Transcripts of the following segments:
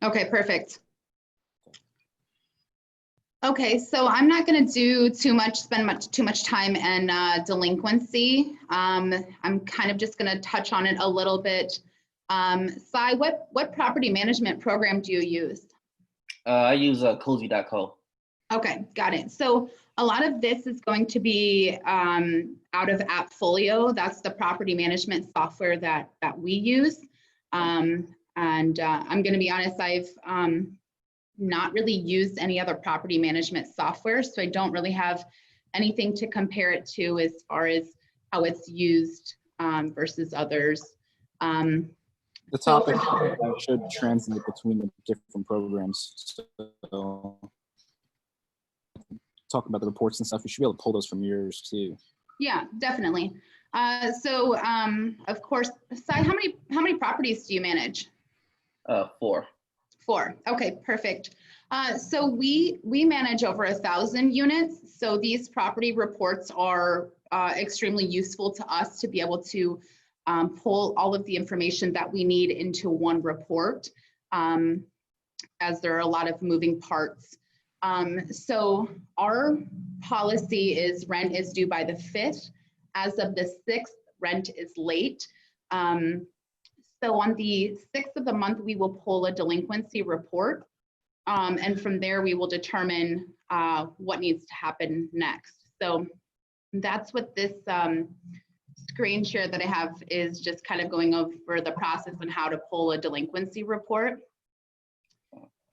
Okay, perfect. Okay, so I'm not going to do spend too much time in delinquency. I'm kind of just going to touch on it a little bit. Sai, what property management program do you use? I use cozy.co. Okay, got it. So a lot of this is going to be out of AppFolio. That's the property management software that we use. I'm going to be honest, I've not really used any other property management software, so I don't really have anything to compare it to as far as how it's used versus others. The topic should translate between the different programs. So talk about the reports and stuff. You should be able to pull those from yours too. Yeah, definitely. Of course, Sai, how many properties do you manage? 4. 4. Okay, perfect. So we manage over 1,000 units. So these property reports are extremely useful to us to be able to pull all of the information that we need into one report, as there are a lot of moving parts. So our policy is rent is due by the 5th. As of the 6th, rent is late. So on the 6th of the month, we will pull a delinquency report. And from there, we will determine what needs to happen next. So that's what this screen share that I have is, just kind of going over the process on how to pull a delinquency report.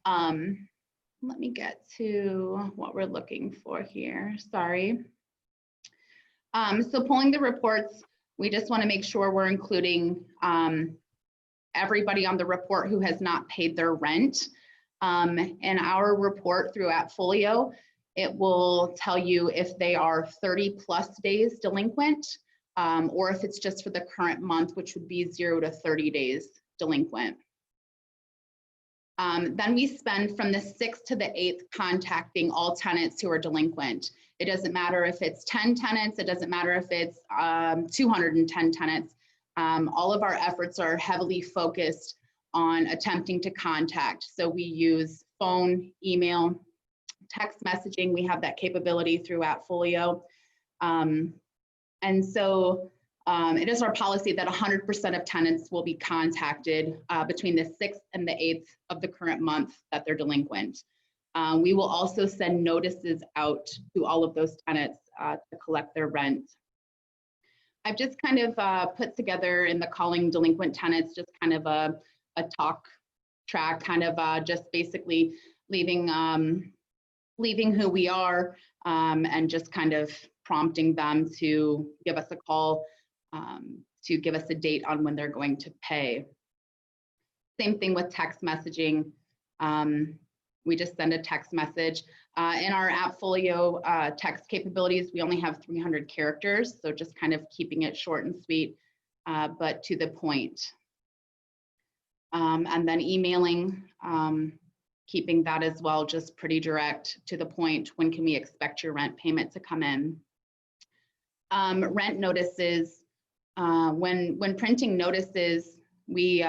Let me get to what we're looking for here. Sorry. So pulling the reports, we just want to make sure we're including everybody on the report who has not paid their rent. In our report through AppFolio, it will tell you if they are 30+ days delinquent, or if it's just for the current month, which would be 0 to 30 days delinquent. Then we spend from the 6th to the 8th contacting all tenants who are delinquent. It doesn't matter if it's 10 tenants, it doesn't matter if it's 210 tenants. All of our efforts are heavily focused on attempting to contact. So we use phone, email, text messaging. We have that capability through AppFolio. And so it is our policy that 100% of tenants will be contacted between the 6th and the 8th of the current month that they're delinquent. We will also send notices out to all of those tenants to collect their rent. I've just kind of put together in the calling delinquent tenants, just kind of a talk track, kind of just basically leaving who we are and just kind of prompting them to give us a call, to give us a date on when they're going to pay. Same thing with text messaging. We just send a text message. In our AppFolio text capabilities, we only have 300 characters, so just kind of keeping it short and sweet, but to the point. And then emailing, keeping that as well, just pretty direct to the point. When can we expect your rent payment to come in? Rent notices, when printing notices, we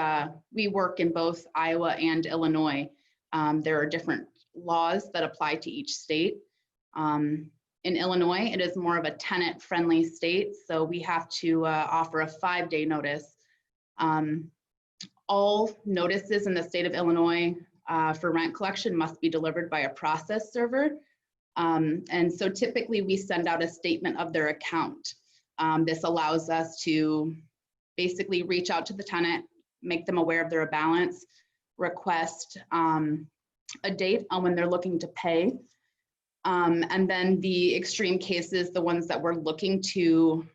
work in both Iowa and Illinois. There are different laws that apply to each state. In Illinois, it is more of a tenant-friendly state, so we have to offer a 5-day notice. All notices in the state of Illinois for rent collection must be delivered by a process server. And so typically we send out a statement of their account. This allows us to basically reach out to the tenant, make them aware of their balance, request a date on when they're looking to pay. And then the extreme cases, the ones that we're looking to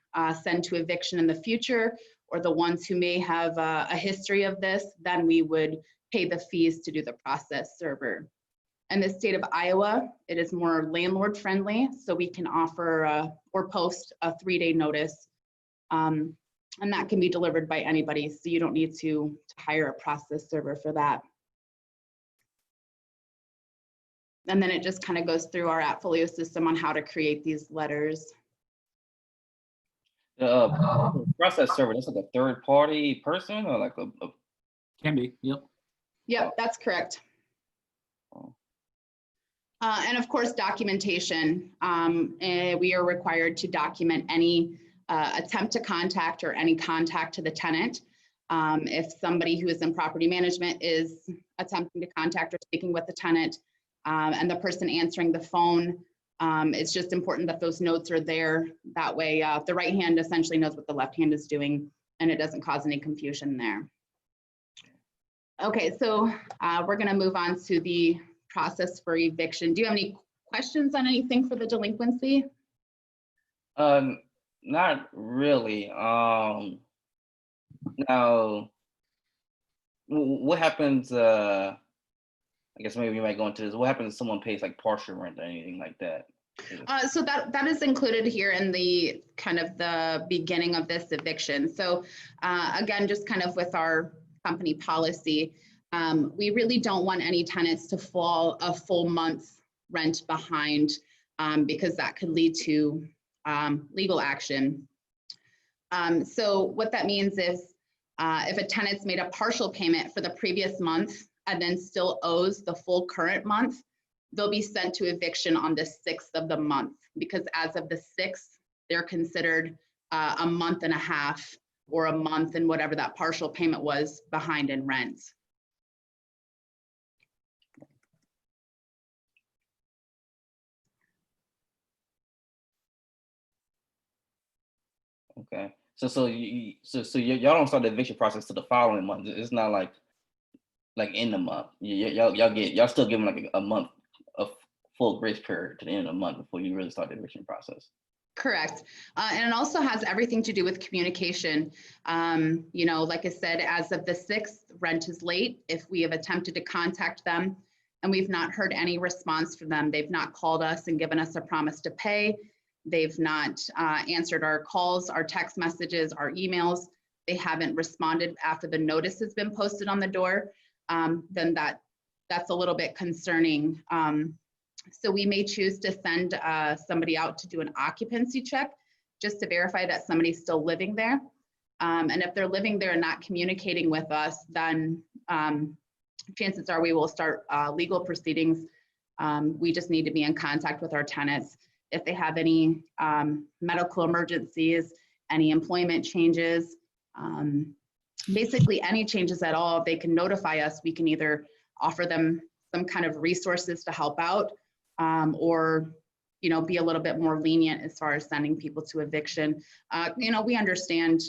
send to eviction in the future, or the ones who may have a history of this, then we would pay the fees to do the process server. In the state of Iowa, it is more landlord friendly, so we can offer or post a 3-day notice, and that can be delivered by anybody, so you don't need to hire a process server for that. And then it just kind of goes through our AppFolio system on how to create these letters. Process server, that's like a third party person, or like a Can be, yep. Yep, that's correct. Oh. And of course, documentation. We are required to document any attempt to contact or any contact to the tenant. If somebody who is in property management is attempting to contact or speaking with the tenant, and the person answering the phone, it's just important that those notes are there. That way, the right hand essentially knows what the left hand is doing, and it doesn't cause any confusion there. Okay, so we're going to move on to the process for eviction. Do you have any questions on anything for the delinquency? Not really. Now, what happens? I guess maybe you might go into this. What happens if someone pays like partial rent or anything like that? So that is included here in the kind of the beginning of this eviction. So again, just kind of with our company policy, we really don't want any tenants to fall a full month's rent behind, because that could lead to legal action. So what that means is if a tenant's made a partial payment for the previous month and then still owes the full current month, they'll be sent to eviction on the 6th of the month, because as of the 6th, they're considered a month and a half or a month and whatever that partial payment was behind in rent. Okay. So y'all don't start the eviction process to the following month. It's not like in the month. Y'all still giving like a month of full grace period to the end of the month before you really start the eviction process. Correct. And it also has everything to do with communication. You know, like I said, as of the 6th, rent is late. If we have attempted to contact them and we've not heard any response from them, they've not called us and given us a promise to pay. They've not answered our calls, our text messages, our emails. They haven't responded after the notice has been posted on the door. Then that's a little bit concerning. So we may choose to send somebody out to do an occupancy check just to verify that somebody's still living there. And if they're living there and not communicating with us, then chances are we will start legal proceedings. We just need to be in contact with our tenants. If they have any medical emergencies, any employment changes, basically any changes at all, they can notify us. We can either offer them some kind of resources to help out, or, you know, be a little bit more lenient as far as sending people to eviction. You know, we understand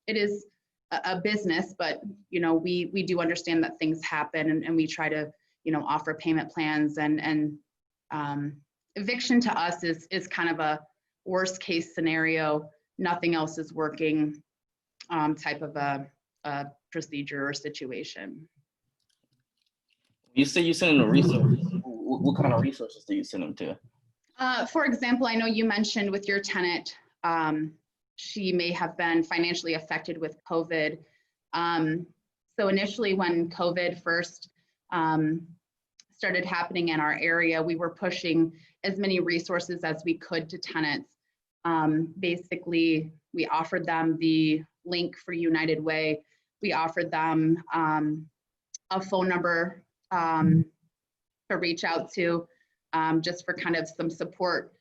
it is a business, but, you know, we do understand that things happen, and we try to, you know, offer payment plans, and eviction to us is kind of a worst case scenario. Nothing else is working type of a procedure or situation. You say you send them resources. What kind of resources do you send them to? For example, I know you mentioned with your tenant, she may have been financially affected with COVID. So initially when COVID first started happening in our area, we were pushing as many resources as we could to tenants. Basically, we offered them the link for United Way. We offered them a phone number to reach out to, just for kind of some support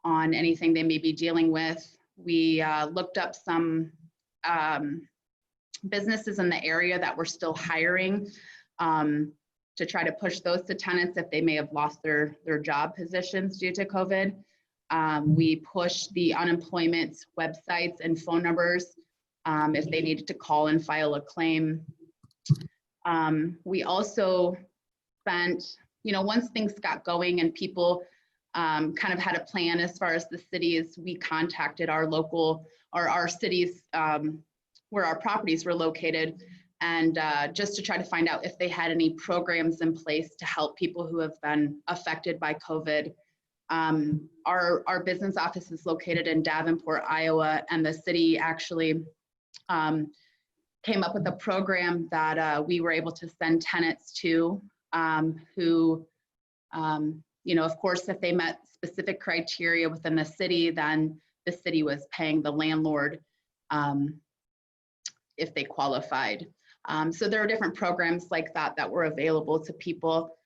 on anything they may be dealing with. We looked up some businesses in the area that were still hiring, to try to push those to tenants if they may have lost their job positions due to COVID. We pushed the unemployment websites and phone numbers if they needed to call and file a claim. We also spent, you know, once things got going and people kind of had a plan as far as the cities, we contacted our local, or our cities where our properties were located, and just to try to find out if they had any programs in place to help people who have been affected by COVID. Our business office is located in Davenport, Iowa, and the city actually came up with a program that we were able to send tenants to, who, you know, of course, if they met specific criteria within the city, then the city was paying the landlord if they qualified. So there are different programs like that that were available to people.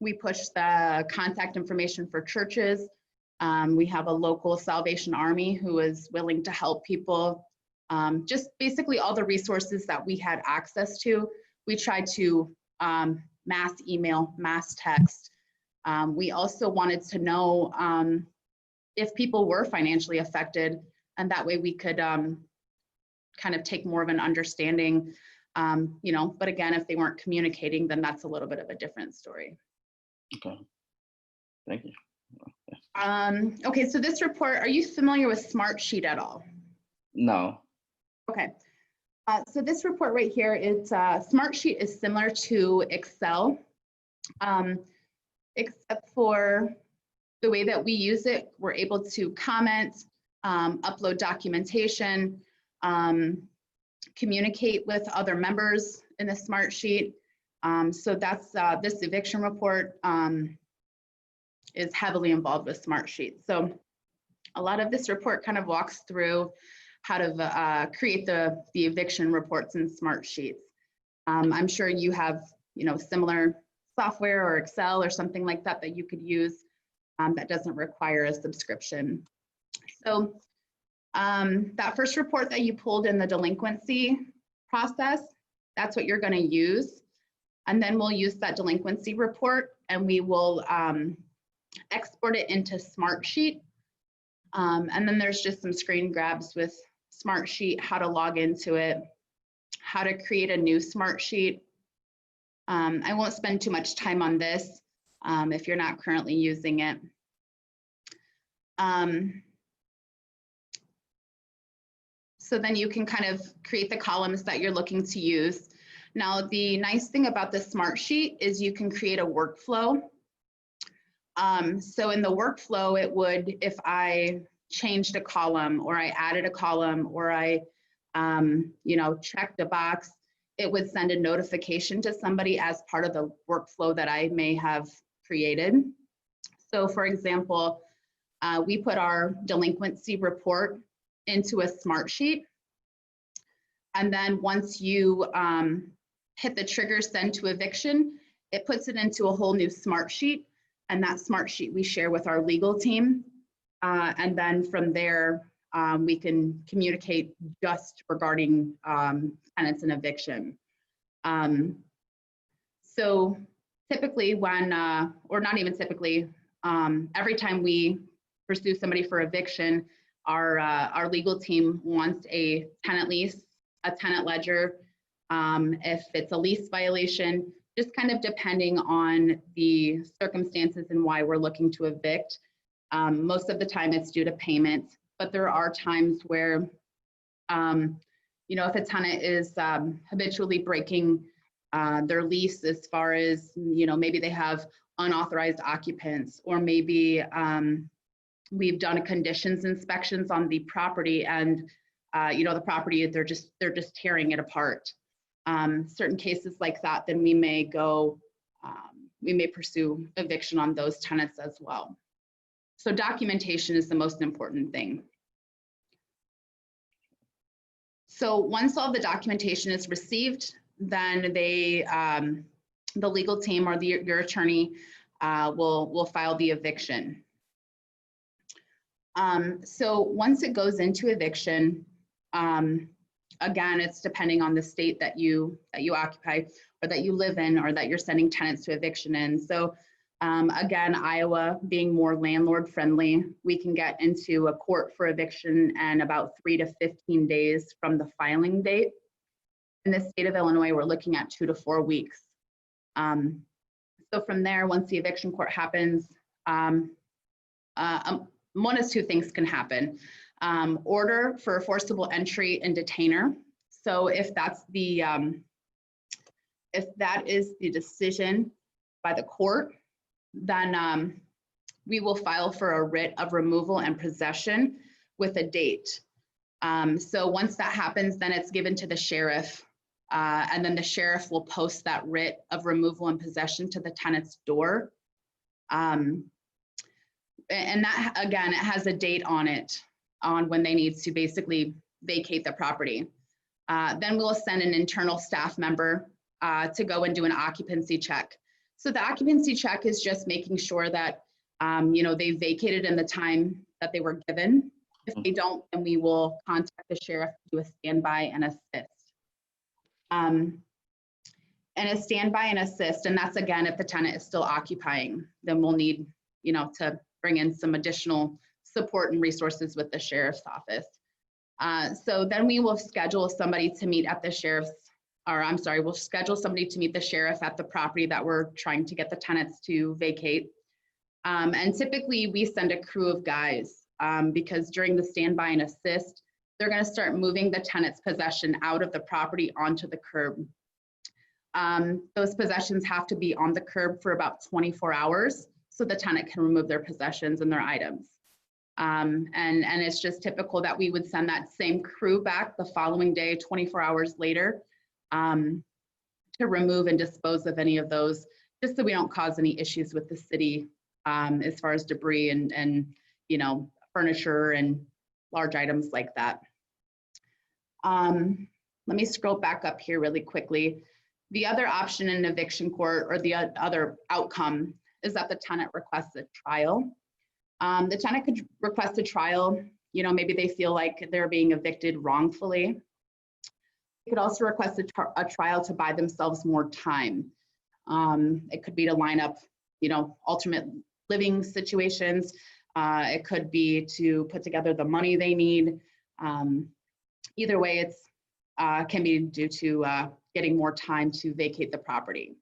We push the contact information for churches. We have a local Salvation Army who is willing to help people. Just basically all the resources that we had access to, we tried to mass email, mass text. We also wanted to know if people were financially affected, and that way we could kind of take more of an understanding, you know, but again, if they weren't communicating, then that's a little bit of a different story. Okay, thank you. Okay, so this report, are you familiar with Smartsheet at all? No. Okay, so this report right here, it's Smartsheet is similar to Excel, except for the way that we use it. We're able to comment, upload documentation, communicate with other members in the Smartsheet. So that's this eviction report is heavily involved with Smartsheet. So a lot of this report kind of walks through how to create the eviction reports in Smartsheets. I'm sure you have, you know, similar software or Excel or something like that that you could use that doesn't require a subscription. So that first report that you pulled in the delinquency process, that's what you're going to use. And then we'll use that delinquency report and we will export it into Smartsheet. And then there's just some screen grabs with Smartsheet, how to log into it, how to create a new Smartsheet. I won't spend too much time on this if you're not currently using it. So then you can kind of create the columns that you're looking to use. Now, the nice thing about the Smartsheet is you can create a workflow. So in the workflow, it would, if I changed a column or I added a column or I, you know, checked a box, it would send a notification to somebody as part of the workflow that I may have created. So for example, we put our delinquency report into a Smartsheet. And then once you hit the trigger send to eviction, it puts it into a whole new Smartsheet. And that Smartsheet we share with our legal team. And then from there, we can communicate just regarding tenants and eviction. So typically when, or not even typically, every time we pursue somebody for eviction, our legal team wants a tenant lease, a tenant ledger, if it's a lease violation, just kind of depending on the circumstances and why we're looking to evict. Most of the time it's due to payment, but there are times where, you know, if a tenant is habitually breaking their lease as far as, you know, maybe they have unauthorized occupants, or maybe we've done a conditions inspections on the property and, you know, the property, they're just tearing it apart. Certain cases like that, then we may go, we may pursue eviction on those tenants as well. So documentation is the most important thing. So once all the documentation is received, then they, the legal team or your attorney will file the eviction. So once it goes into eviction, again, it's depending on the state that you occupy or that you live in or that you're sending tenants to eviction in. So again, Iowa being more landlord friendly, we can get into a court for eviction in about 3 to 15 days from the filing date. In the state of Illinois, we're looking at 2 to 4 weeks. So from there, once the eviction court happens, one of two things can happen. Order for forcible entry and detainer. So if that's the, if that is the decision by the court, then we will file for a writ of removal and possession with a date. So once that happens, then it's given to the sheriff, and then the sheriff will post that writ of removal and possession to the tenant's door. And that, again, it has a date on it, on when they need to basically vacate the property. Then we'll send an internal staff member to go and do an occupancy check. So the occupancy check is just making sure that they vacated in the time that they were given. If they don't, then we will contact the sheriff to do a standby and assist. And a standby and assist, and that's again, if the tenant is still occupying, then we'll need, to bring in some additional support and resources with the sheriff's office. So then we will schedule somebody to meet at the we'll schedule somebody to meet the sheriff at the property that we're trying to get the tenants to vacate. And typically we send a crew of guys because during the standby and assist, they're going to start moving the tenant's possession out of the property onto the curb. Those possessions have to be on the curb for about 24 hours so the tenant can remove their possessions and their items. And it's just typical that we would send that same crew back the following day, 24 hours later, to remove and dispose of any of those, just so we don't cause any issues with the city as far as debris and furniture and large items like that. Let me scroll back up here really quickly. The other option in eviction court, or the other outcome, is that the tenant requests a trial. The tenant could request a trial. Maybe they feel like they're being evicted wrongfully. They could also request a trial to buy themselves more time. It could be to line up, alternate living situations. It could be to put together the money they need. Either way, it's can be due to getting more time to vacate the property.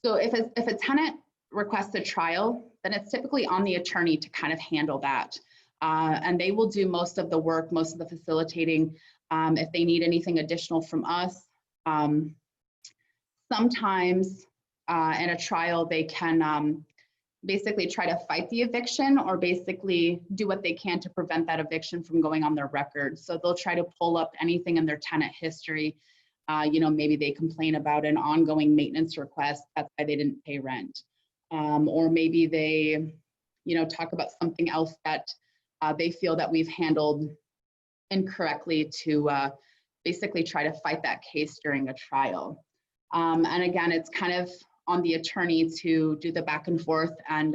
So if a tenant requests a trial, then it's typically on the attorney to kind of handle that. And they will do most of the work, most of the facilitating. If they need anything additional from us, sometimes in a trial, they can basically try to fight the eviction, or basically do what they can to prevent that eviction from going on their record. So they'll try to pull up anything in their tenant history. Maybe they complain about an ongoing maintenance request, that's why they didn't pay rent. Or maybe they, talk about something else that they feel that we've handled incorrectly, to basically try to fight that case during a trial. And again, it's kind of on the attorney to do the back and forth and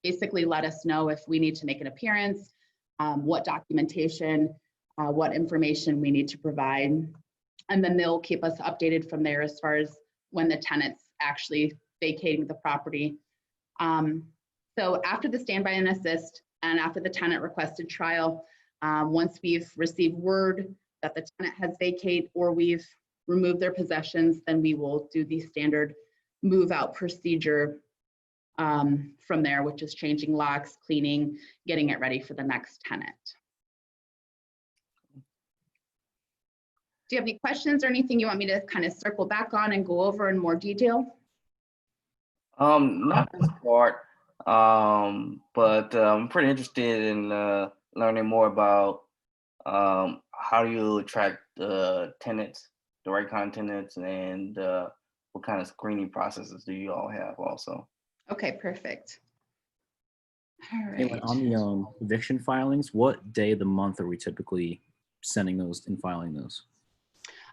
basically let us know if we need to make an appearance, what documentation, what information we need to provide. And then they'll keep us updated from there as far as when the tenant's actually vacating the property. So after the standby and assist, and after the tenant requested trial, once we've received word that the tenant has vacated or we've removed their possessions, then we will do the standard move out procedure from there, which is changing locks, cleaning, getting it ready for the next tenant. Do you have any questions or anything you want me to kind of circle back on and go over in more detail? Not this part, but I'm pretty interested in learning more about how you attract tenants, the right kind of tenants, and what kind of screening processes do you all have also? Okay, perfect. All right. KaLynn, on the eviction filings, what day of the month are we typically sending those and filing those?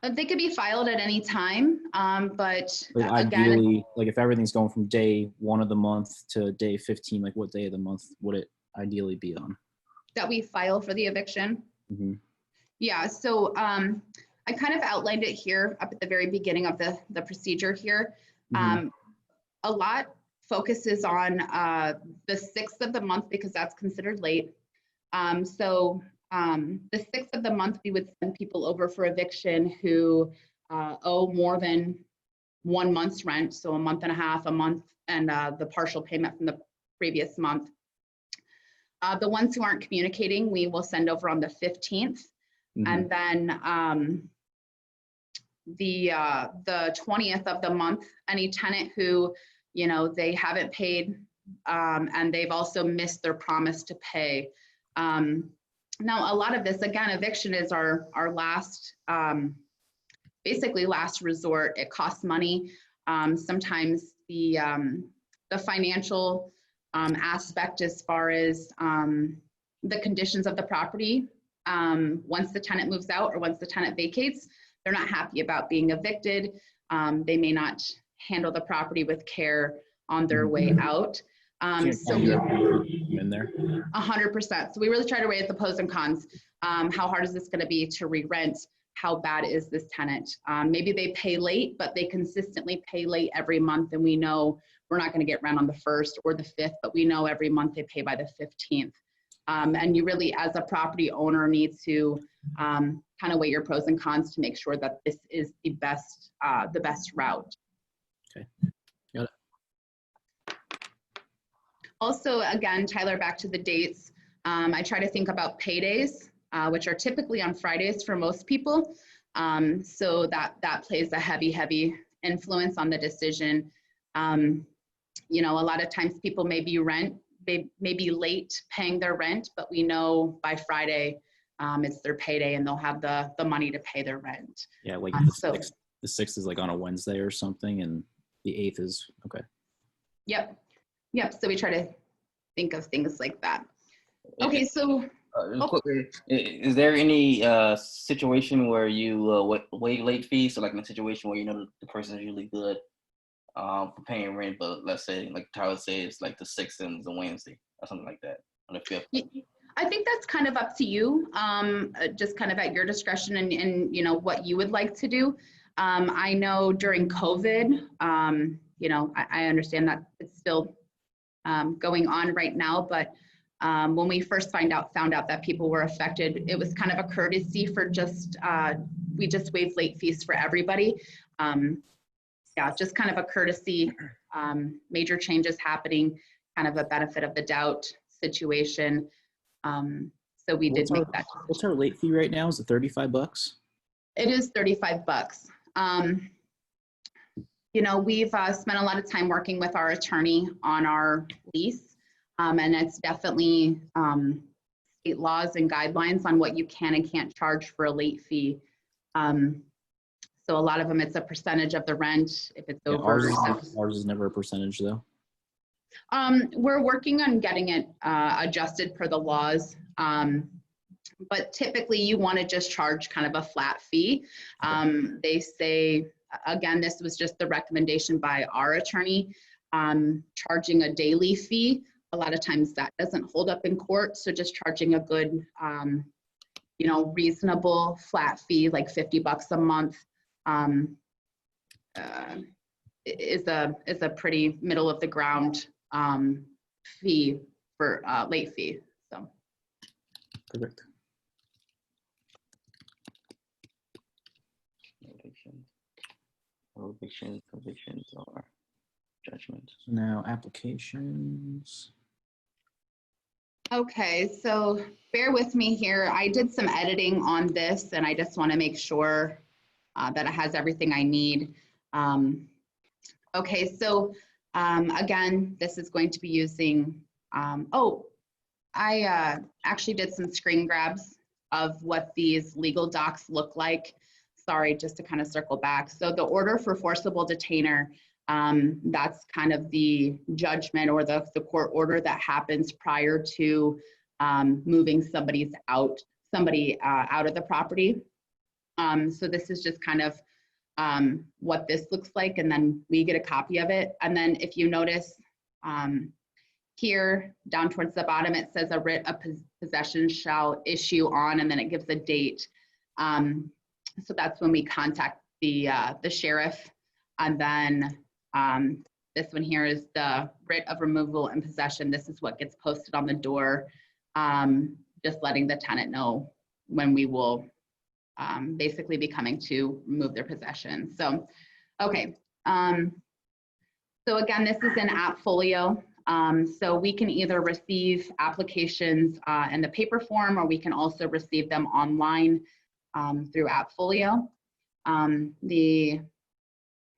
They could be filed at any time, but ideally, again, like if everything's going from day 1 of the month to day 15, like what day of the month would it ideally be on? That we file for the eviction? Mm-hmm. Yeah, so I kind of outlined it here up at the very beginning of the procedure here. Mm-hmm. A lot focuses on the 6th of the month because that's considered late. The 6th of the month, we would send people over for eviction who owe more than 1 month's rent, so a month and a half, a month, and the partial payment from the previous month. The ones who aren't communicating, we will send over on the 15th. Mm-hmm. And then the 20th of the month, any tenant who, they haven't paid and they've also missed their promise to pay. Now, a lot of this, again, eviction is our last, basically last resort. It costs money. Sometimes the financial aspect as far as the conditions of the property once the tenant moves out or once the tenant vacates, they're not happy about being evicted. They may not handle the property with care on their way out. So in there. 100%. So we really try to weigh the pros and cons. How hard is this going to be to re-rent? How bad is this tenant? Maybe they pay late, but they consistently pay late every month, and we know we're not going to get rent on the 1st or the 5th, but we know every month they pay by the 15th. And you really, as a property owner, need to kind of weigh your pros and cons to make sure that this is the best route. Okay, got it. Also, again, Tyler, back to the dates. I try to think about paydays, which are typically on Fridays for most people. So that plays a heavy influence on the decision. You know, a lot of times people may be late paying their rent, but we know by Friday it's their payday and they'll have the money to pay their rent. Yeah, like the 6th is like on a Wednesday or something, and the 8th is okay. Yep. So we try to think of things like that. Okay, so is there any situation where you waive late fees? So like in a situation where you know the person is usually good for paying rent, but let's say like Tyler says like the 6th and the Wednesday or something like that on the 5th. I think that's kind of up to you, just kind of at your discretion and you know what you would like to do. I know during COVID, you know, I understand that it's still going on right now, but when we first found out that people were affected, it was kind of a courtesy for we just waived late fees for everybody. Yeah, just kind of a courtesy, major changes happening, kind of a benefit of the doubt situation. So we did make that. What's our late fee right now? Is it $35? It is $35. You know, we've spent a lot of time working with our attorney on our lease, and it's definitely state laws and guidelines on what you can and can't charge for a late fee. So a lot of them, it's a percentage of the rent. If it's over, ours is never a percentage though. We're working on getting it adjusted per the laws. But typically you want to just charge kind of a flat fee. They say, again, this was just the recommendation by our attorney, charging a daily fee. A lot of times that doesn't hold up in court. So just charging a good, you know, reasonable flat fee, like $50 a month, is a pretty middle of the ground fee for late fee. So. Perfect. Evictions, convictions, or judgments. Now applications. Okay, so bear with me here. I did some editing on this and I just want to make sure that it has everything I need. Okay, so again, this is going to be using, I actually did some screen grabs of what these legal docs look like. Sorry, just to kind of circle back. So the order for forcible detainer, that's kind of the judgment or the court order that happens prior to moving somebody out of the property. So this is just kind of what this looks like, and then we get a copy of it. And then if you notice here down towards the bottom, it says a writ of possession shall issue on, and then it gives a date. So that's when we contact the sheriff. And then this one here is the writ of removal and possession. This is what gets posted on the door, just letting the tenant know when we will basically be coming to remove their possession. So, okay. So again, this is in Appfolio. So we can either receive applications in the paper form, or we can also receive them online through Appfolio.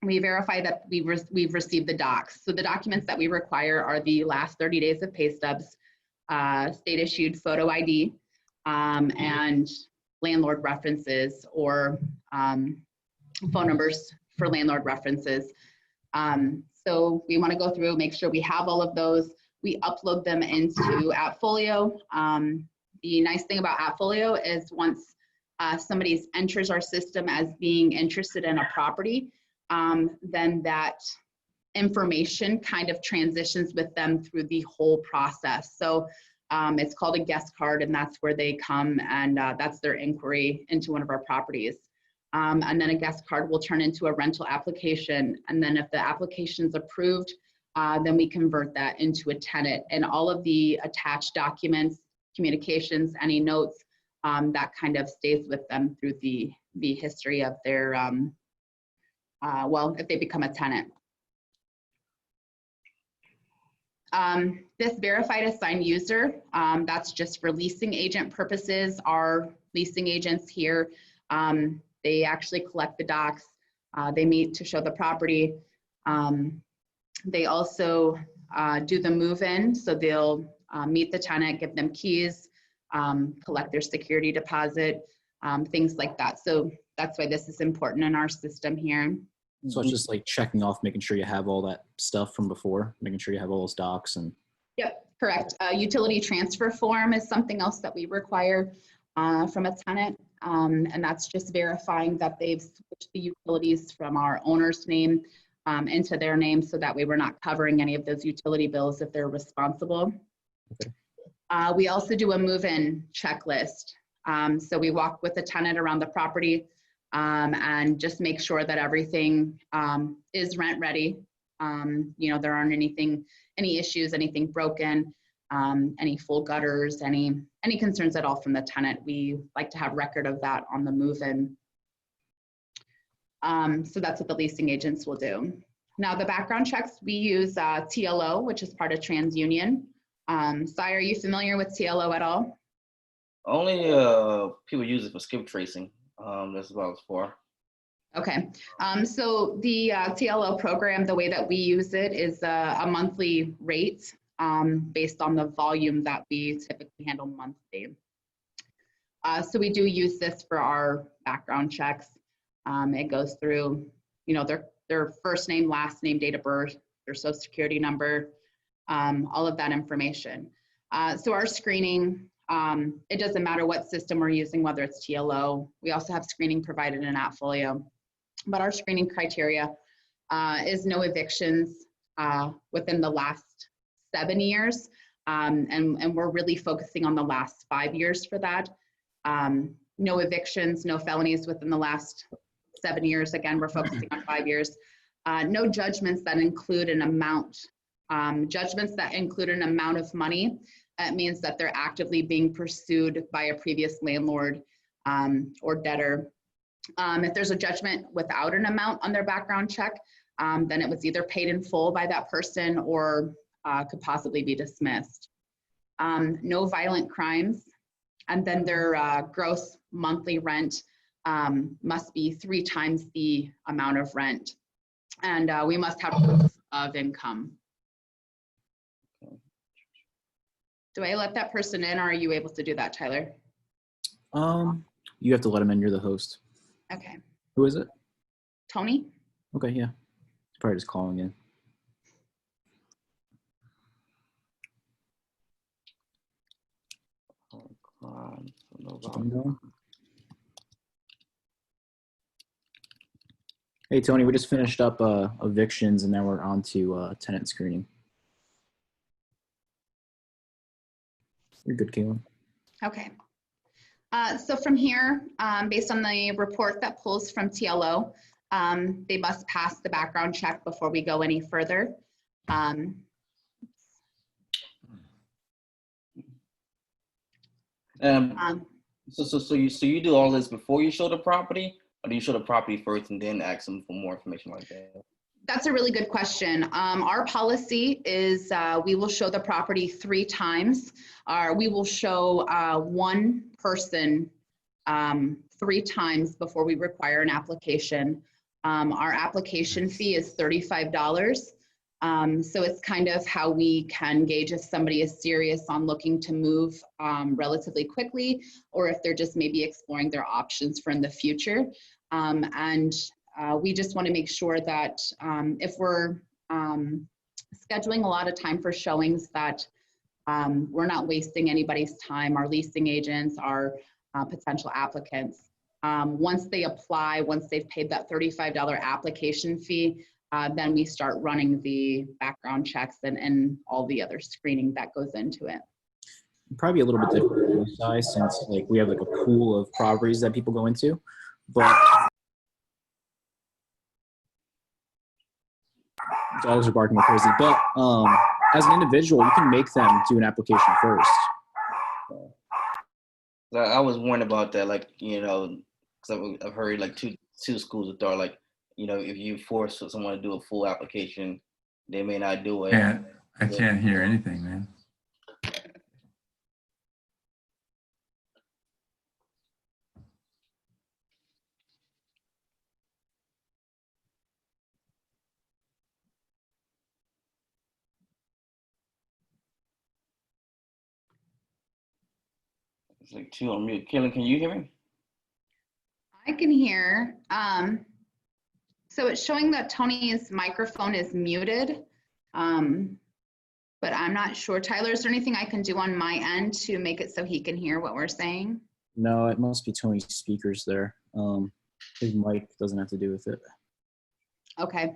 We verify that we've received the docs. So the documents that we require are the last 30 days of pay stubs, state issued photo ID, and landlord references or phone numbers for landlord references. So we want to go through, make sure we have all of those. We upload them into Appfolio. The nice thing about AppFolio is once somebody enters our system as being interested in a property, then that information kind of transitions with them through the whole process. So it's called a guest card, and that's where they come, and that's their inquiry into one of our properties. And then a guest card will turn into a rental application. And then if the application's approved, then we convert that into a tenant. And all of the attached documents, communications, any notes, that kind of stays with them through the history of their, well, if they become a tenant. This verified assigned user, that's just for leasing agent purposes. Our leasing agents here, they actually collect the docs. They meet to show the property. They also do the move-in, so they'll meet the tenant, give them keys, collect their security deposit, things like that. So that's why this is important in our system here. So it's just like checking off, making sure you have all that stuff from before, making sure you have all those docs and. Yep, correct. Utility transfer form is something else that we require from a tenant. And that's just verifying that they've switched the utilities from our owner's name into their name, so that way we're not covering any of those utility bills if they're responsible. Okay. We also do a move-in checklist. So we walk with the tenant around the property and just make sure that everything is rent ready. You know, there aren't any issues, anything broken, any full gutters, any concerns at all from the tenant. We like to have record of that on the move-in. So that's what the leasing agents will do. Now the background checks, we use TLO, which is part of TransUnion. Sai, are you familiar with TLO at all? Only people use it for skip tracing. That's what it's for. Okay, so the TLO program, the way that we use it is a monthly rate based on the volume that we typically handle monthly. So we do use this for our background checks. It goes through, you know, their first name, last name, date of birth, their social security number, all of that information. So our screening, it doesn't matter what system we're using, whether it's TLO. We also have screening provided in AppFolio. But our screening criteria is no evictions within the last 7 years. And we're really focusing on the last 5 years for that. No evictions, no felonies within the last 7 years. Again, we're focusing on 5 years. No judgments that include an amount. Judgments that include an amount of money, it means that they're actively being pursued by a previous landlord or debtor. If there's a judgment without an amount on their background check, then it was either paid in full by that person or could possibly be dismissed. No violent crimes. And then their gross monthly rent must be 3 times the amount of rent. And we must have proof of income. Do I let that person in, or are you able to do that, Tyler? You have to let him in. You're the host. Okay. Who is it? Tony? Okay, yeah. Probably just calling in. Hey, Tony, we just finished up evictions, and now we're on to tenant screening. You're good, KaLynn. Okay. So from here, based on the report that pulls from TLO, they must pass the background check before we go any further. So you do all this before you show the property, or do you show the property first and then ask them for more information like that? That's a really good question. Our policy is we will show the property 3 times. We will show one person 3 times before we require an application. Our application fee is $35. So it's kind of how we can gauge if somebody is serious on looking to move relatively quickly, or if they're just maybe exploring their options for in the future. We just want to make sure that if we're scheduling a lot of time for showings, that We're not wasting anybody's time, our leasing agents, our potential applicants. Once they apply, once they've paid that $35 application fee, then we start running the background checks and all the other screening that goes into it. Probably a little bit different on this side since like we have like a pool of properties that people go into, but dogs are barking like crazy. But as an individual, you can make them do an application first. I was warned about that, like, you know, because I've heard like two schools of thought, like, you know, if you force someone to do a full application, they may not do it. I can't hear anything, man. It's like two on mute. KaLynn, can you hear me? I can hear. So it's showing that Tony's microphone is muted, but I'm not sure. Tyler, is there anything I can do on my end to make it so he can hear what we're saying? No, it must be Tony's speakers there. His mic doesn't have to do with it. Okay.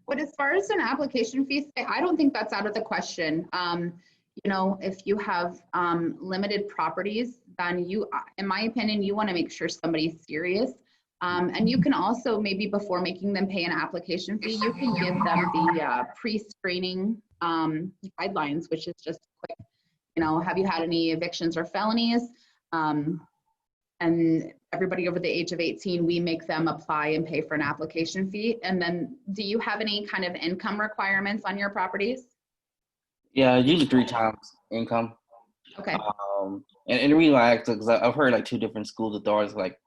But as far as an application fee, I don't think that's out of the question. You know, if you have limited properties, then you, in my opinion, you want to make sure somebody's serious. And you can also, maybe before making them pay an application fee, you can give them the pre-screening guidelines, which is just quick, you know, have you had any evictions or felonies? And everybody over the age of 18, we make them apply and pay for an application fee. And then do you have any kind of income requirements on your properties? Yeah, usually 3 times income. Okay. And the reason why I asked, because I've heard like 2 different schools of thoughts, like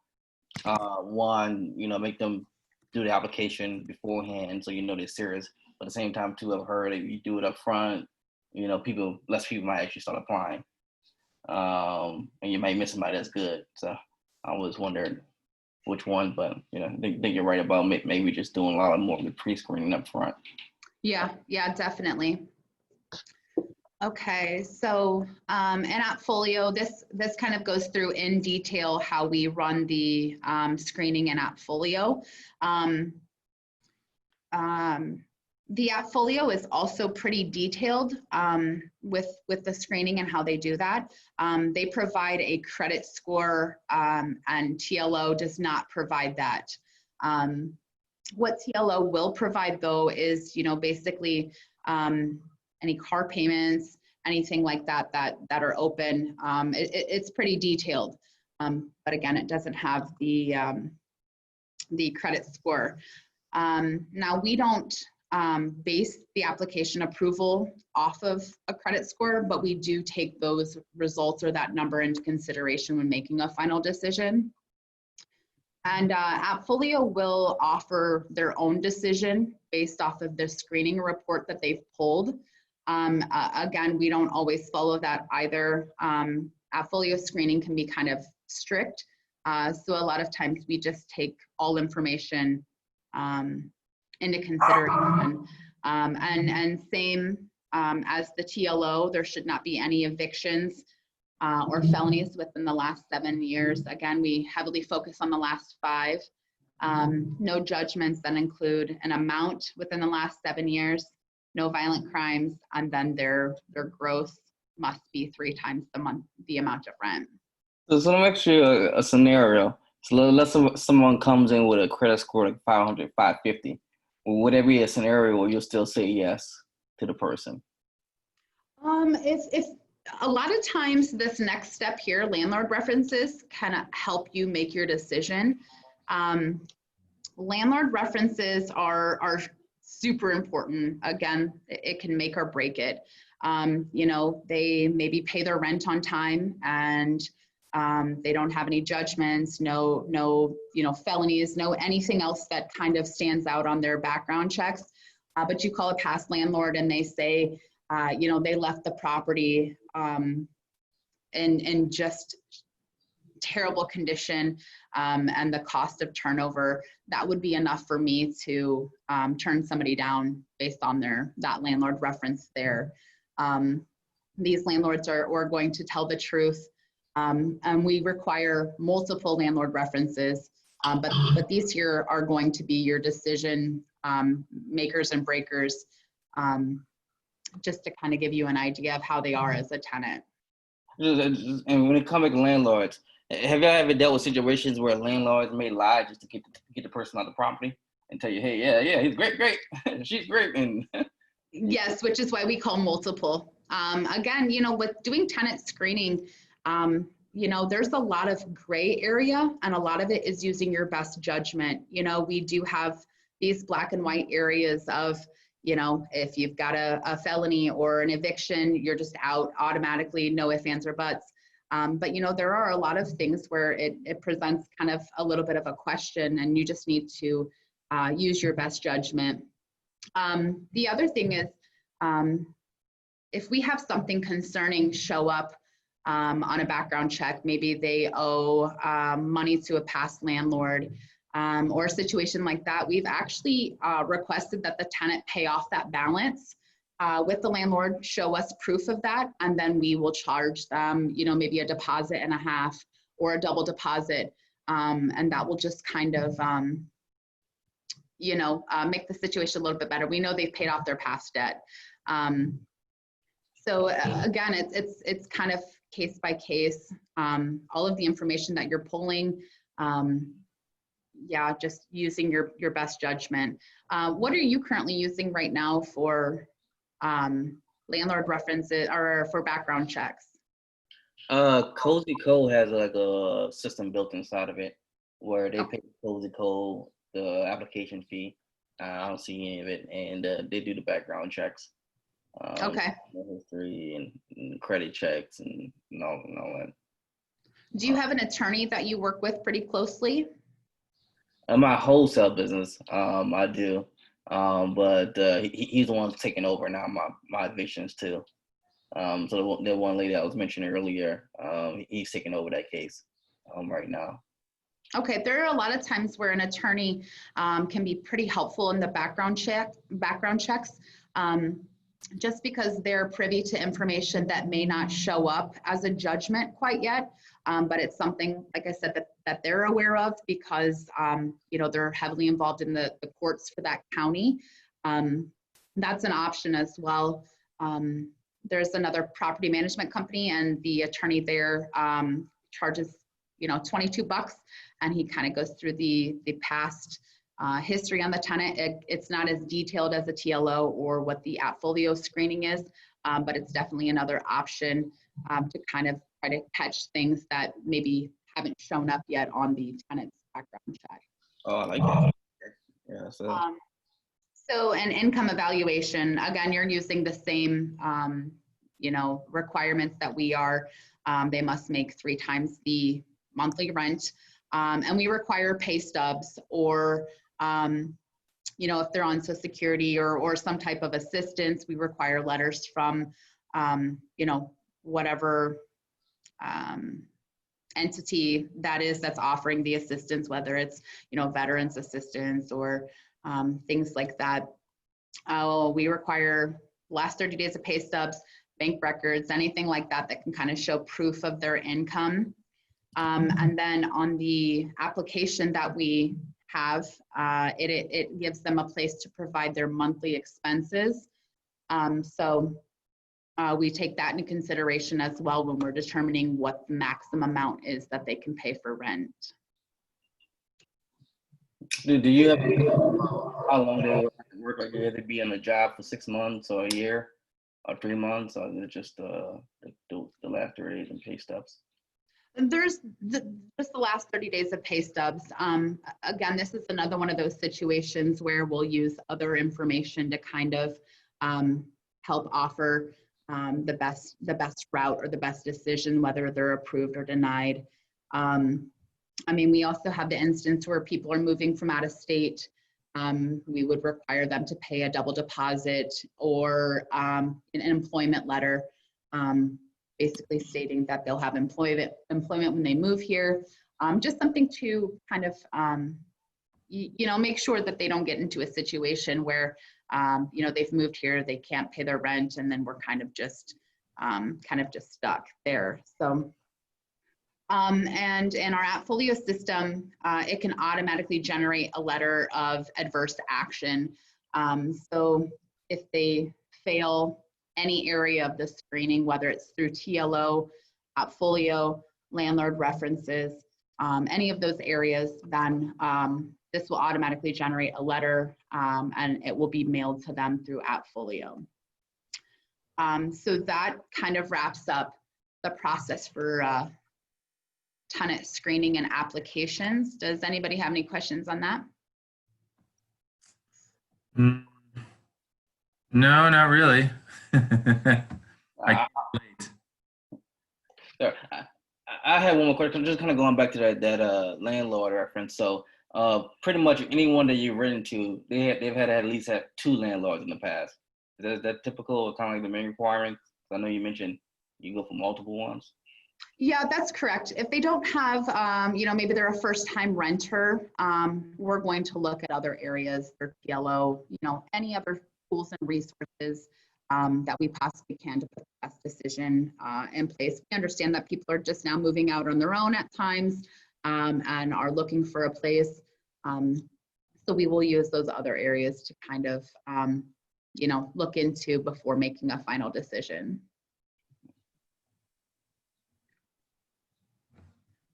one, you know, make them do the application beforehand so you know they're serious. But at the same time, too, I've heard if you do it up front, you know, less people might actually start applying. And you might miss somebody that's good. So I was wondering which one, but you know, I think you're right about maybe just doing a lot more of the pre-screening up front. Yeah, definitely. Okay, so and at Folio, this kind of goes through in detail how we run the screening in Folio. The Folio is also pretty detailed with the screening and how they do that. They provide a credit score and TLO does not provide that. What TLO will provide though is, you know, basically any car payments, anything like that are open. It's pretty detailed, but again, it doesn't have the credit score. Now we don't base the application approval off of a credit score, but we do take those results or that number into consideration when making a final decision. And Appfolio will offer their own decision based off of the screening report that they've pulled. Again, we don't always follow that either. Appfolio screening can be kind of strict. So a lot of times we just take all information into consideration. And same as the TLO, there should not be any evictions or felonies within the last 7 years. Again, we heavily focus on the last 5. No judgments that include an amount within the last 7 years, no violent crimes, and then their gross must be 3 times the amount of rent. So let me ask you a scenario. So let's say someone comes in with a credit score like 500, 550. Would there be a scenario where you'll still say yes to the person? If a lot of times this next step here, landlord references, kind of help you make your decision. Landlord references are super important. Again, it can make or break it. You know, they maybe pay their rent on time and they don't have any judgments, no, you know, felonies, no anything else that kind of stands out on their background checks. But you call a past landlord and they say, you know, they left the property in just terrible condition. and the cost of turnover, that would be enough for me to turn somebody down based on that landlord reference there. These landlords are going to tell the truth, and we require multiple landlord references, but these here are going to be your decision makers and breakers, just to kind of give you an idea of how they are as a tenant. And when it comes to landlords, have y'all ever dealt with situations where landlords may lie just to get the person out of the property and tell you, hey, yeah, he's great, she's great, and yes, which is why we call multiple. Again, with doing tenant screening, there's a lot of gray area, and a lot of it is using your best judgment. We do have these black and white areas of, if you've got a felony or an eviction, you're just out automatically, no ifs, ands, or buts. But there are a lot of things where it presents kind of a little bit of a question, and you just need to use your best judgment. The other thing is, if we have something concerning show up on a background check, maybe they owe money to a past landlord, or a situation like that, we've actually requested that the tenant pay off that balance with the landlord, show us proof of that, and then we will charge them, maybe a deposit and a half or a double deposit, and that will just kind of, make the situation a little bit better. We know they've paid off their past debt. So again, it's kind of case by case. All of the information that you're pulling, just using your best judgment. What are you currently using right now for landlord references or for background checks? Cozy Code has like a system built inside of it where they pay Cozy Code the application fee. I don't see any of it, and they do the background checks. History and credit checks and all that. Do you have an attorney that you work with pretty closely? In my wholesale business, I do, but he's the one taking over now my evictions too. So the one lady I was mentioning earlier, he's taking over that case right now. Okay, there are a lot of times where an attorney can be pretty helpful in the background checks, just because they're privy to information that may not show up as a judgment quite yet, but it's something, like I said, that they're aware of because they're heavily involved in the courts for that county. That's an option as well. There's another property management company, and the attorney there charges $22, and he kind of goes through the past history on the tenant. It's not as detailed as a TLO or what the AppFolio screening is, but it's definitely another option to kind of try to catch things that maybe haven't shown up yet on the tenant's background check. Oh, I like that. Yeah. So an income evaluation, again, you're using the same requirements that we are. They must make 3 times the monthly rent, and we require pay stubs or if they're on Social Security or some type of assistance, we require letters from whatever entity that's offering the assistance, whether it's veterans assistance or things like that. We require last 30 days of pay stubs, bank records, anything like that can kind of show proof of their income. And then on the application that we have, it gives them a place to provide their monthly expenses. So we take that into consideration as well when we're determining what the maximum amount is that they can pay for rent. Do you have how long they work? Like, they be on a job for 6 months or a year or 3 months, or is it just the last 30 days and pay stubs? There's just the last 30 days of pay stubs. Again, this is another one of those situations where we'll use other information to kind of help offer the best route or the best decision, whether they're approved or denied. We also have the instance where people are moving from out of state. We would require them to pay a double deposit or an employment letter, basically stating that they'll have employment when they move here, just something to kind of, make sure that they don't get into a situation where, they've moved here, they can't pay their rent, and then we're kind of just stuck there. So, and in our AppFolio system, it can automatically generate a letter of adverse action. So if they fail any area of the screening, whether it's through TLO, AppFolio, landlord references, any of those areas, then this will automatically generate a letter, and it will be mailed to them through AppFolio. So that kind of wraps up the process for tenant screening and applications. Does anybody have any questions on that? No, not really. I relate. Sure. I had one more question. Just kind of going back to that landlord reference. So pretty much anyone that you've written to, they've had at least had 2 landlords in the past. Is that typical, or kind of like the main requirement? I know you mentioned you go for multiple ones. Yeah, that's correct. If they don't have, maybe they're a first-time renter, we're going to look at other areas for TLO, any other tools and resources that we possibly can to put the best decision in place. We understand that people are just now moving out on their own at times and are looking for a place. So we will use those other areas to kind of, look into before making a final decision.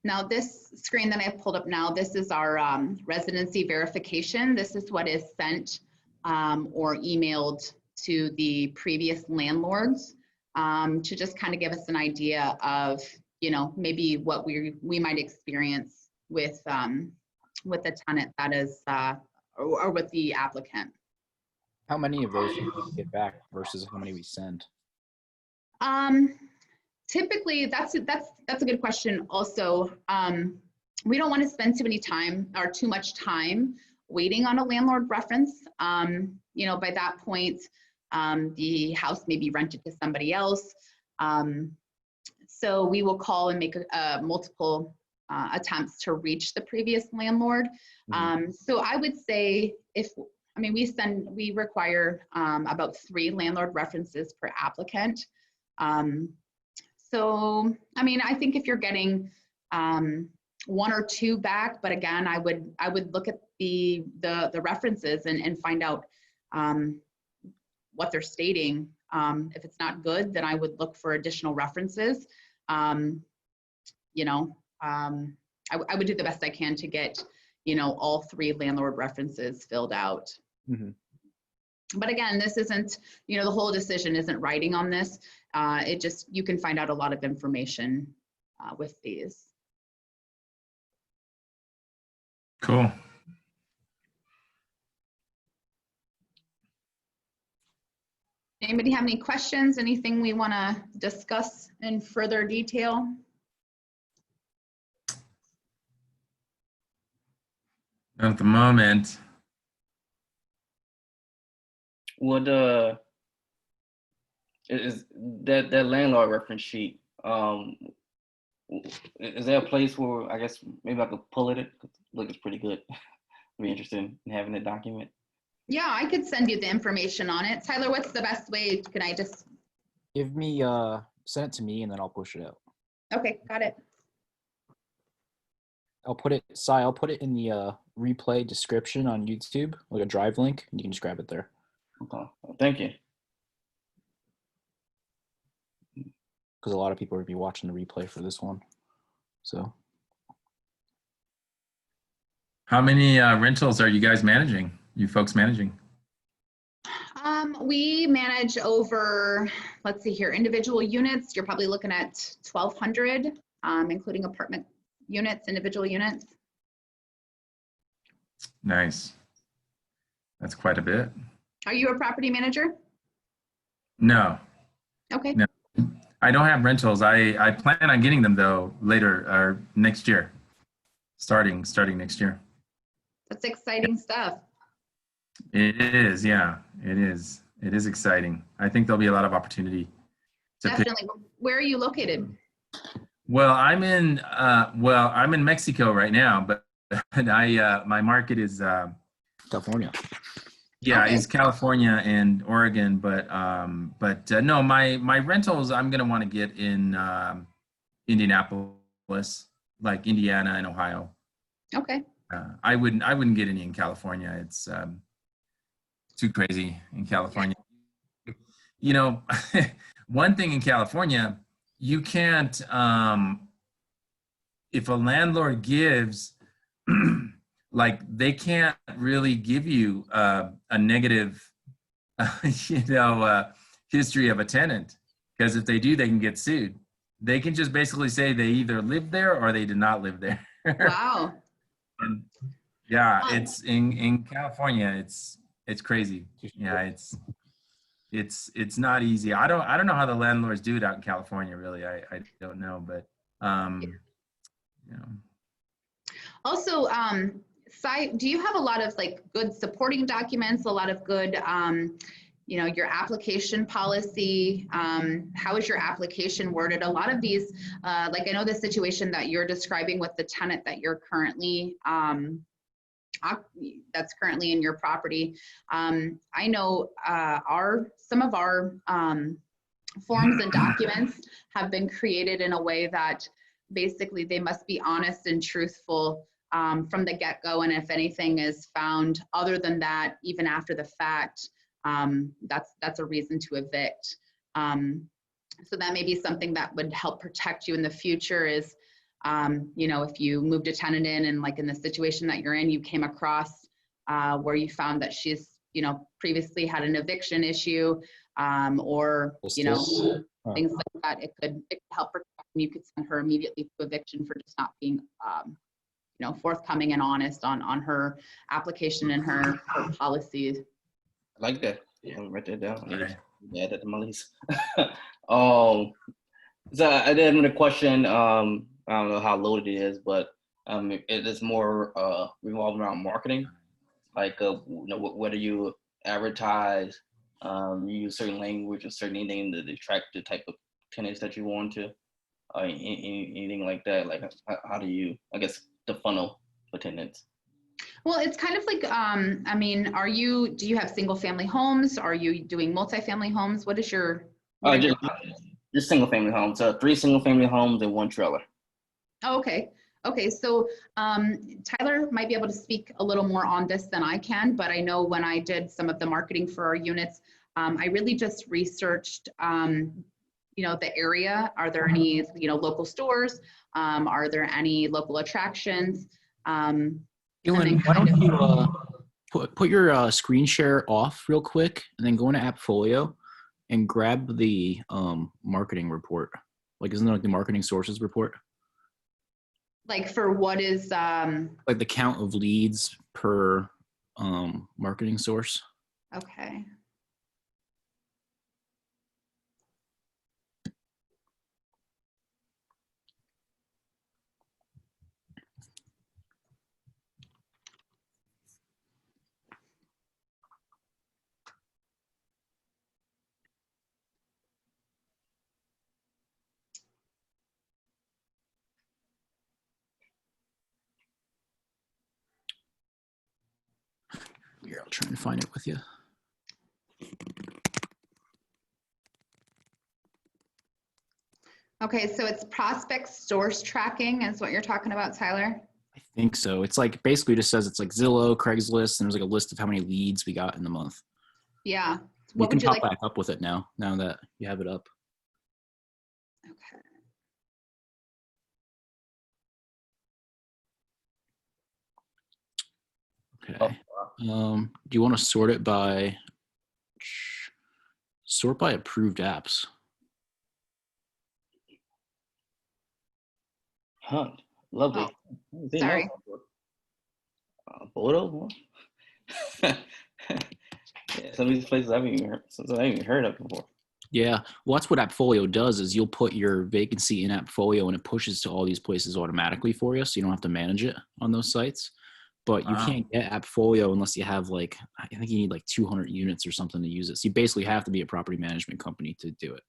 Now this screen that I've pulled up now, this is our residency verification. This is what is sent or emailed to the previous landlords to just kind of give us an idea of, maybe what we might experience with the tenant that is, or with the applicant. How many of those do we get back versus how many we send? Typically, that's a good question. Also, we don't want to spend too much time waiting on a landlord reference. By that point, the house may be rented to somebody else. So we will call and make multiple attempts to reach the previous landlord. So I would say we require about 3 landlord references per applicant. So, I think if you're getting 1 or 2 back, but again, I would look at the references and find out what they're stating. If it's not good, then I would look for additional references. I would do the best I can to get, all 3 landlord references filled out. Mm-hmm. But again, this isn't, the whole decision isn't writing on this. You can find out a lot of information with these. Cool. Anybody have any questions? Anything we want to discuss in further detail? At the moment. Would is that landlord reference sheet? Is there a place where I guess maybe I could pull it? Look, it's pretty good. I'd be interested in having the document. Yeah, I could send you the information on it. Tyler, what's the best way? Can I just send it to me and then I'll push it out. Okay, got it. I'll put it in the replay description on YouTube, like a drive link, and you can just grab it there. Okay, thank you. Because a lot of people will be watching the replay for this one. So. How many rentals are you guys managing? You folks managing? We manage over, let's see here, individual units. You're probably looking at 1,200, including apartment units, individual units. Nice. That's quite a bit. Are you a property manager? No. Okay. No. I don't have rentals. I plan on getting them though later or next year. Starting next year. That's exciting stuff. It is, yeah. It is. It is exciting. I think there'll be a lot of opportunity. Definitely. Where are you located? Well, I'm in Mexico right now, but my market is California. yeah, Okay. it's California and Oregon, but no, my rentals I'm gonna want to get in Indianapolis, like Indiana and Ohio. Okay. I wouldn't get any in California. It's too crazy in California. You know, one thing in California, you can't if a landlord gives like they can't really give you a negative history of a tenant, because if they do, they can get sued. They can just basically say they either lived there or they did not live there. Wow. And yeah, Um, it's in California. It's crazy. Yeah, it's not easy. I don't know how the landlords do it out in California. Really, I don't know, but you know. Also, do you have a lot of like good supporting documents, a lot of good, your application policy? How is your application worded? A lot of these, like I know the situation that you're describing with the tenant that you're currently, that's currently in your property. I know some of our forms and documents have been created in a way that basically they must be honest and truthful from the get-go, and if anything is found other than that, even after the fact, that's a reason to evict. So that may be something that would help protect you in the future is, if you moved a tenant in and like in the situation that you're in, you came across where you found that she's, previously had an eviction issue, or, things like that, it could help protect, and you could send her immediately to eviction for just not being, forthcoming and honest on her application and her policies. I like that. Yeah, I'll write that down. Okay. Add that to my list. So I did another question. I don't know how loaded it is, but it is more revolving around marketing, like whether you advertise, you use certain language or certain anything to attract the type of tenants that you want to, anything like that. Like how do you, I guess, the funnel for tenants? Well, it's kind of like, do you have single family homes? Are you doing multifamily homes? What is your, what are your Just single family homes. 3 single family homes and 1 trailer. Oh, okay. Okay. So Tyler might be able to speak a little more on this than I can, but I know when I did some of the marketing for our units, I really just researched, the area. Are there any, local stores? Are there any local attractions? KaLynn, why don't you put your screen share off real quick and then go into Appfolio and grab the marketing report. Like, isn't there like the marketing sources report? Like for what is Like the count of leads per marketing source. okay. Here, I'll try and find it with you. Okay, so it's prospect source tracking is what you're talking about, Tyler? I think so. It's like basically just says it's like Zillow, Craigslist, and there's like a list of how many leads we got in the month. Yeah. You can pop back up with it now that you have it up. Okay. Okay. Do you want to sort it by approved apps? Huh. Lovely. Oh, sorry. Bodo? Yeah, some of these places I haven't even heard of before. Yeah. Well, that's what Appfolio does is you'll put your vacancy in Appfolio and it pushes to all these places automatically for you. So you don't have to manage it on those sites. But you can't get Appfolio unless you have I think you need like 200 units or something to use it. So you basically have to be a property management company to do it.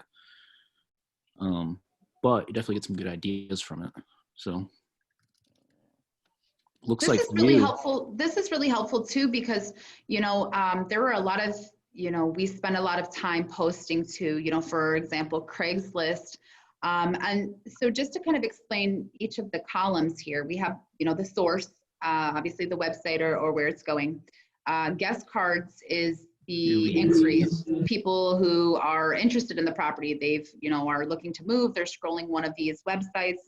but you definitely get some good ideas from it. So looks This like is for really you, helpful. This is really helpful too, because, there were a lot of, we spend a lot of time posting to, for example, Craigslist. And so just to kind of explain each of the columns here, we have, the source, obviously the website or where it's going. Guest cards is the inquiries, people who are interested in the property. They've, are looking to move, they're scrolling one of these websites.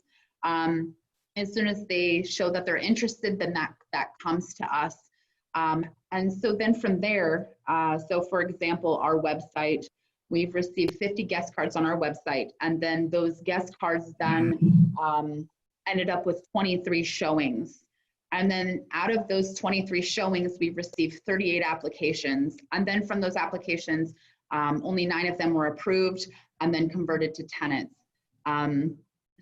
As soon as they show that they're interested, then that comes to us. And so then from there, so for example, our website, we've received 50 guest cards on our website, and then those guest cards then ended up with 23 showings. And then out of those 23 showings, we've received 38 applications. And then from those applications, only 9 of them were approved and then converted to tenants.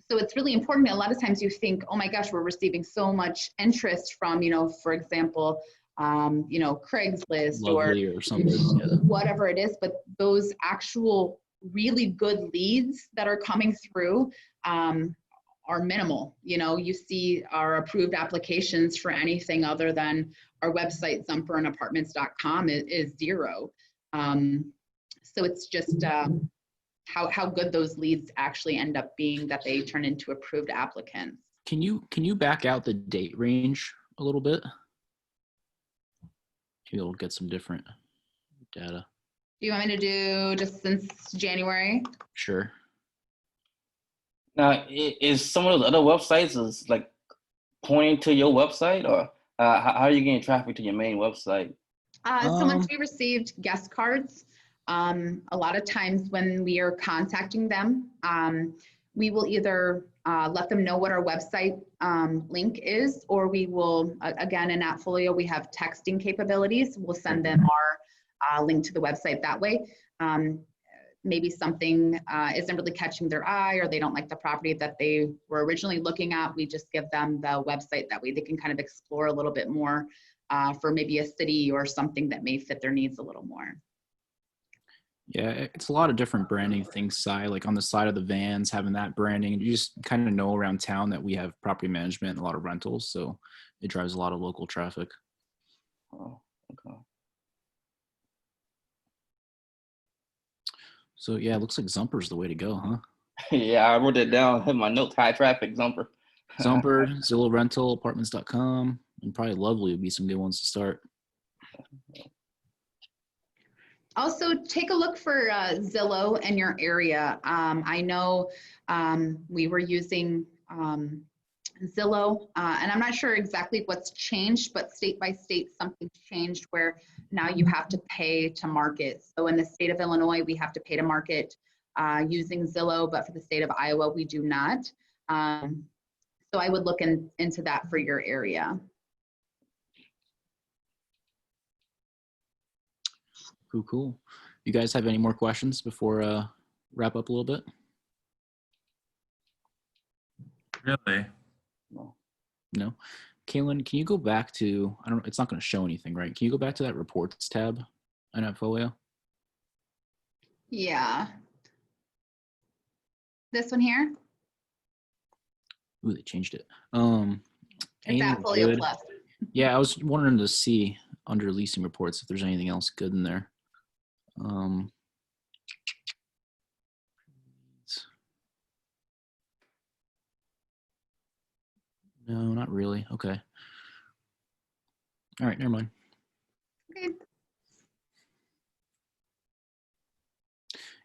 So it's really important. A lot of times you think, oh my gosh, we're receiving so much interest from, for example, Craigslist or something, whatever it is, but those actual really good leads that are coming through are minimal. You see our approved applications for anything other than our website, zumperandapartments.com, is 0. So it's just how good those leads actually end up being, that they turn into approved applicants. Can you back out the date range a little bit? Maybe we'll get some different data. Do you want me to do just since January? Sure. Now, is some of those other websites is like pointing to your website, or how are you getting traffic to your main website? So once we received guest cards, a lot of times when we are contacting them, we will either let them know what our website link is, or we will, again, in AppFolio, we have texting capabilities. We'll send them our link to the website that way. Maybe something isn't really catching their eye, or they don't like the property that they were originally looking at. We just give them the website. That way they can kind of explore a little bit more for maybe a city or something that may fit their needs a little more. Yeah, it's a lot of different branding things, like on the side of the vans, having that branding. And you just kind of know around town that we have property management and a lot of rentals, so it drives a lot of local traffic. Oh, okay. So yeah, it looks like Zumper's the way to go, huh? Yeah, I wrote it down in my notes. High traffic, Zumper. Zumper, Zillow Rental, Apartments.com, and probably Lovely would be some good ones to start. Also, take a look for Zillow in your area. I know we were using Zillow, and I'm not sure exactly what's changed, but state by state, something's changed where now you have to pay to market. So in the state of Illinois, we have to pay to market using Zillow, but for the state of Iowa, we do not. So I would look into that for your area. Cool. You guys have any more questions before wrap up a little bit? Really? No. KaLynn, can you go back to, I don't know, it's not going to show anything, right? Can you go back to that reports tab in AppFolio? Yeah. This one here? Ooh, they changed it. It's AppFolio Plus. Yeah, I was wondering to see under leasing reports if there's anything else good in there. No, not really. Okay. All right, never mind. Okay.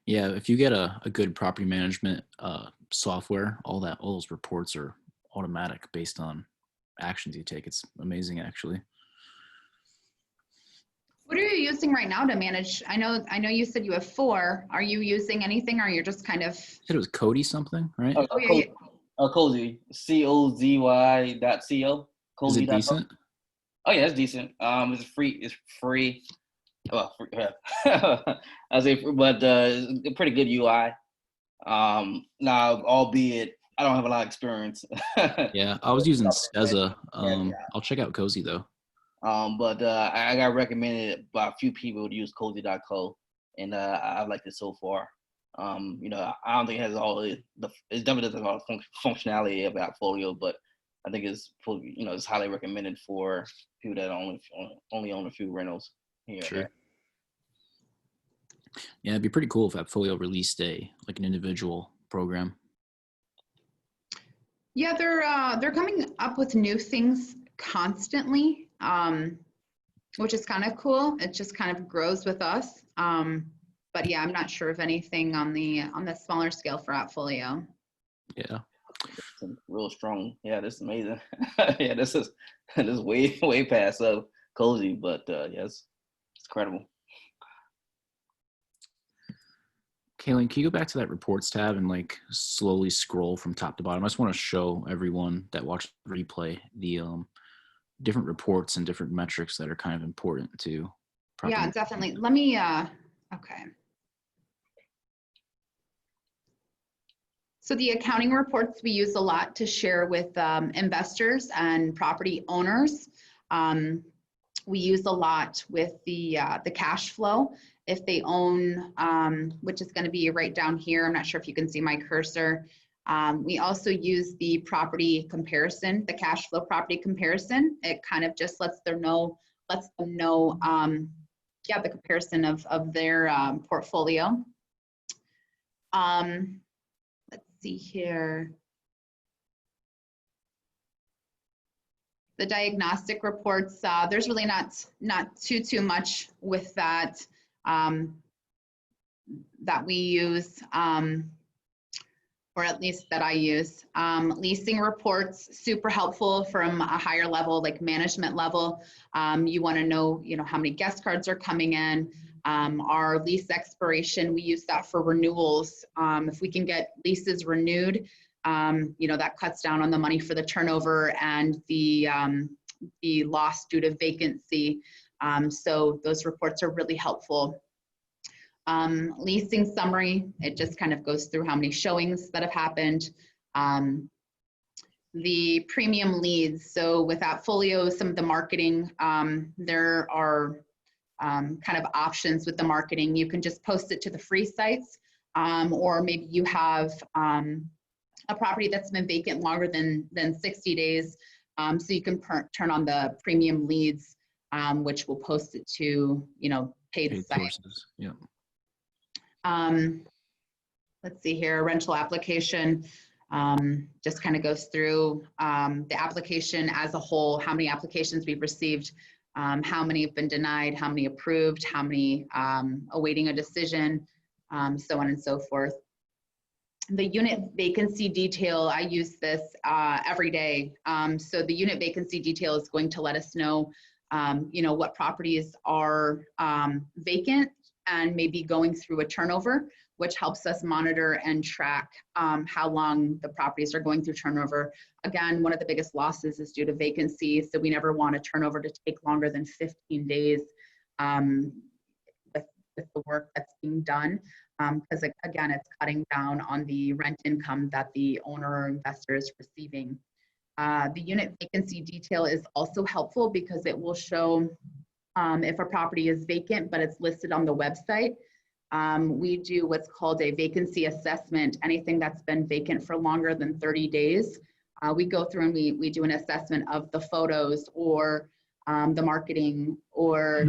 Yeah, if you get a good property management software, all those reports are automatic based on actions you take. It's amazing, actually. What are you using right now to manage? I know you said you have 4. Are you using anything, or you're just kind of? You said it was Cody something, right? Oh yeah. Cozy. COZY.co. Is it decent? Oh yeah, it's decent. It's free. It's free. Well, I say, but it's a pretty good UI. Now, albeit I don't have a lot of experience. Yeah, I was using Steza. I'll check out Cozy though. But I got recommended by a few people to use cozy.co, and I've liked it so far. You know, I don't think it has all it definitely doesn't have all the functionality of Appfolio, but I think it's you know, it's highly recommended for people that only own a few rentals here and there. Yeah, it'd be pretty cool if Appfolio released like an individual program. Yeah, they're coming up with new things constantly, which is kind of cool. It just kind of grows with us. But yeah, I'm not sure of anything on the smaller scale for Appfolio. Yeah. Some real strong. Yeah, this is amazing. Yeah, this is way past cozy, but yes, it's incredible. KaLynn, can you go back to that reports tab and like slowly scroll from top to bottom? I just want to show everyone that watched the replay the different reports and different metrics that are kind of important to property. Yeah, definitely. Let me, okay. So the accounting reports we use a lot to share with investors and property owners. We use a lot with the cash flow. If they own, which is going to be right down here. I'm not sure if you can see my cursor. We also use the property comparison, the cash flow property comparison. It kind of just lets them know, yeah, the comparison of their portfolio. Let's see here. The diagnostic reports, there's really not too much with that that we use, or at least that I use. Leasing reports, super helpful from a higher level, like management level. You want to know, you know, how many guest cards are coming in. Our lease expiration, we use that for renewals. If we can get leases renewed, you know, that cuts down on the money for the turnover and the loss due to vacancy. So those reports are really helpful. Leasing summary, it just kind of goes through how many showings that have happened. The premium leads, so with Appfolio, some of the marketing, there are kind of options with the marketing. You can just post it to the free sites, or maybe you have a property that's been vacant longer than 60 days. So you can turn on the premium leads, which will post it to, you know, paid sites. Sources. Yeah. Let's see here, rental application just kind of goes through the application as a whole, how many applications we've received, how many have been denied, how many approved, how many awaiting a decision, so on and so forth. The unit vacancy detail, I use this every day. So the unit vacancy detail is going to let us know, you know, what properties are vacant and maybe going through a turnover, which helps us monitor and track how long the properties are going through turnover. Again, one of the biggest losses is due to vacancy, so we never want a turnover to take longer than 15 days with the work that's being done, because again, it's cutting down on the rent income that the owner or investor is receiving. The unit vacancy detail is also helpful because it will show if a property is vacant, but it's listed on the website. We do what's called a vacancy assessment. Anything that's been vacant for longer than 30 days, we go through and we do an assessment of the photos or the marketing or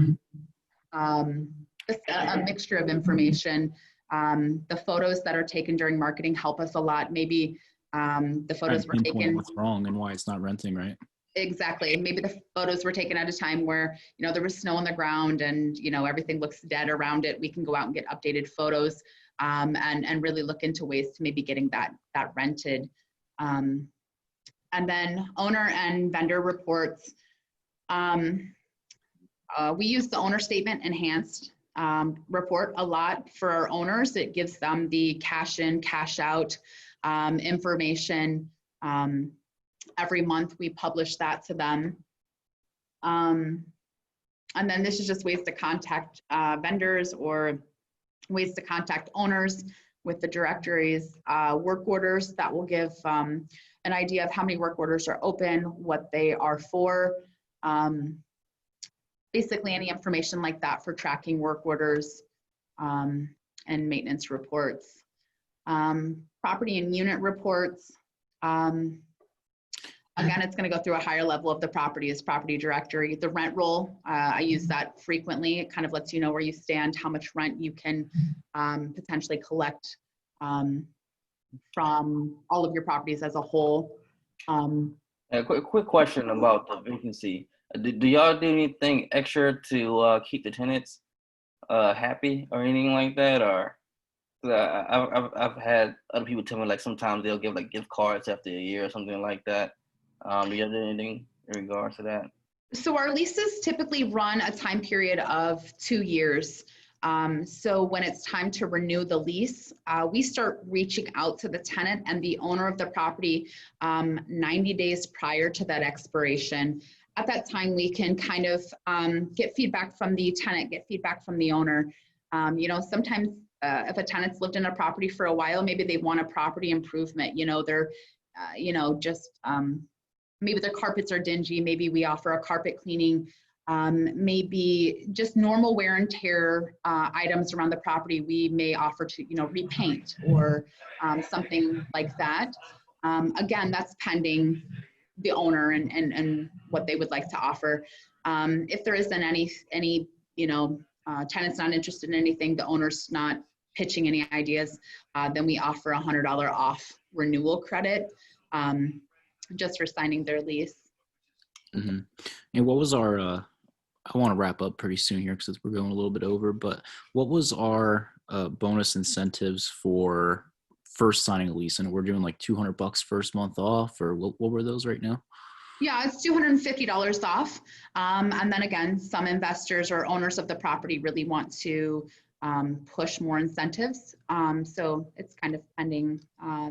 just a mixture of information. The photos that are taken during marketing help us a lot. Maybe the photos were taken. What's wrong and why it's not renting, right? Exactly. Maybe the photos were taken at a time where, you know, there was snow on the ground and, you know, everything looks dead around it. We can go out and get updated photos and really look into ways to maybe getting that rented. And then owner and vendor reports. We use the owner statement enhanced report a lot for our owners. It gives them the cash in, cash out information. Every month we publish that to them. And then this is just ways to contact vendors or ways to contact owners with the directories, work orders that will give an idea of how many work orders are open, what they are for. Basically any information like that for tracking work orders. and maintenance reports. Property and unit reports. Again, it's going to go through a higher level of the property as property directory. The rent roll, I use that frequently. It kind of lets you know where you stand, how much rent you can potentially collect from all of your properties as a whole. A quick question about the vacancy. Do y'all do anything extra to keep the tenants happy or anything like that? Or I've had other people tell me like sometimes they'll give like gift cards after a year or something like that. Do you do anything in regards to that? So our leases typically run a time period of 2 years. So when it's time to renew the lease, we start reaching out to the tenant and the owner of the property 90 days prior to that expiration. At that time, we can kind of get feedback from the tenant, get feedback from the owner. You know, sometimes if a tenant's lived in a property for a while, maybe they want a property improvement. You know, they're, you know, just maybe their carpets are dingy. Maybe we offer a carpet cleaning. Maybe just normal wear and tear items around the property. We may offer to, you know, repaint or something like that. Again, that's pending the owner and what they would like to offer. If there isn't any you know, tenant's not interested in anything, the owner's not pitching any ideas, then we offer a $100 off renewal credit just for signing their lease. Mm-hmm. And what was our, I want to wrap up pretty soon here because we're going a little bit over, but what was our bonus incentives for first signing a lease? And we're doing like $200 first month off, or what were those right now? Yeah, it's $250 off. And then again, some investors or owners of the property really want to push more incentives. So it's kind of pending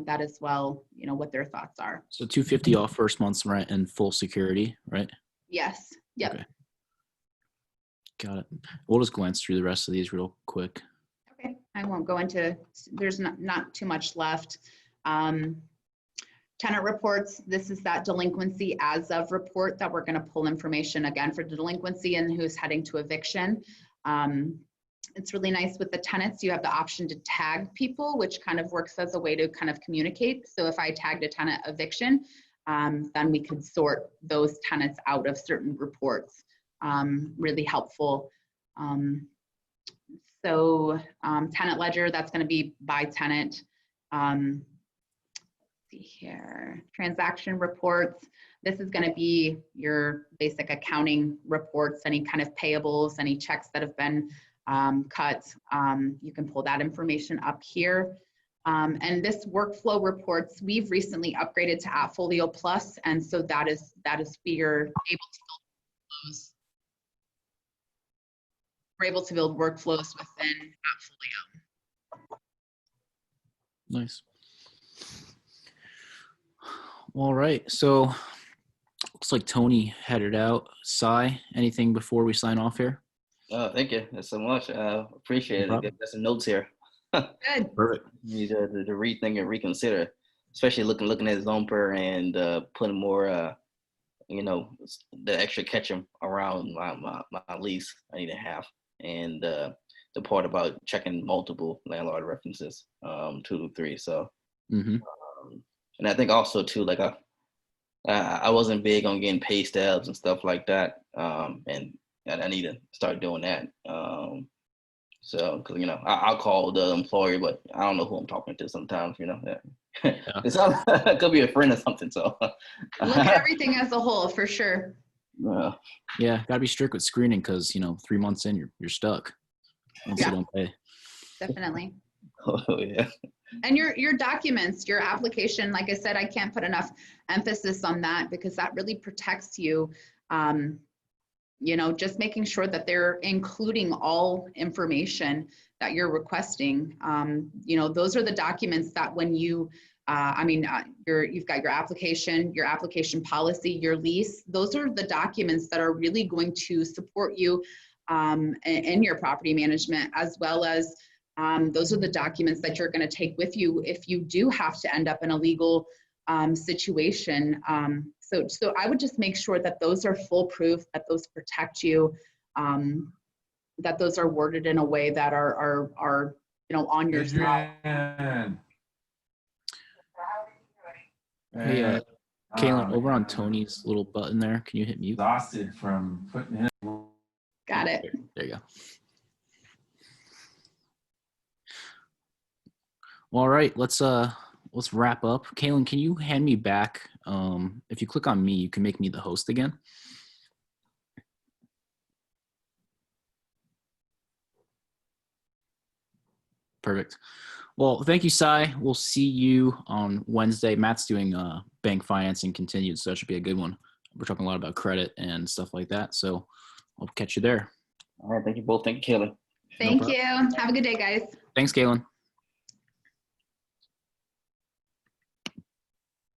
that as well, you know, what their thoughts are. So $250 off first month's rent and full security, right? Yes. Yep. Okay. Got it. We'll just glance through the rest of these real quick. Okay. I won't go into, there's not too much left. Tenant reports, this is that delinquency as of report that we're going to pull information again for the delinquency and who's heading to eviction. It's really nice with the tenants. You have the option to tag people, which kind of works as a way to kind of communicate. So if I tagged a tenant eviction, then we could sort those tenants out of certain reports. Really helpful. So tenant ledger, that's going to be by tenant. Let's see here, transaction reports. This is going to be your basic accounting reports, any kind of payables, any checks that have been cut. You can pull that information up here. And this workflow reports, we've recently upgraded to AppFolio Plus, and so that is you're able to build workflows within AppFolio. Nice. All right. So looks like Tony headed out. Cy, anything before we sign off here? Thank you so much. Appreciate it. Got some notes here. Good. Perfect. You need to rethink and reconsider, especially looking at Zomper and putting more, you know, the extra ketchup around my lease I need to have, and the part about checking multiple landlord references, 2 to 3. So, and I think also too, like I wasn't big on getting pay stubs and stuff like that, and I need to start doing that. So, cause you know, I'll call the employer, but I don't know who I'm talking to sometimes, you know. Yeah. It could be a friend or something. So look at everything as a whole for sure. Yeah, gotta be strict with screening because, you know, 3 months in, you're stuck once you don't pay. Definitely. Oh yeah. And your documents, your application, like I said, I can't put enough emphasis on that because that really protects you. You know, just making sure that they're including all information that you're requesting. You know, those are the documents that when you, you've got your application policy, your lease. Those are the documents that are really going to support you in your property management, as well as those are the documents that you're going to take with you if you do have to end up in a legal situation. So I would just make sure that those are foolproof, that those protect you, that those are worded in a way that are on your smart. Adrian. Hey, KaLynn, over on Tony's little button there, can you hit mute? Exhausted from putting in. Got it. There you go. Well, all right, let's wrap up. KaLynn, can you hand me back? If you click on me, you can make me the host again. Perfect. Well, thank you, Cy. We'll see you on Wednesday. Matt's doing bank financing continued, so that should be a good one. We're talking a lot about credit and stuff like that, so I'll catch you there. All right, thank you both. Thank you, KaLynn. Thank you. Have a good day, guys. Thanks, KaLynn.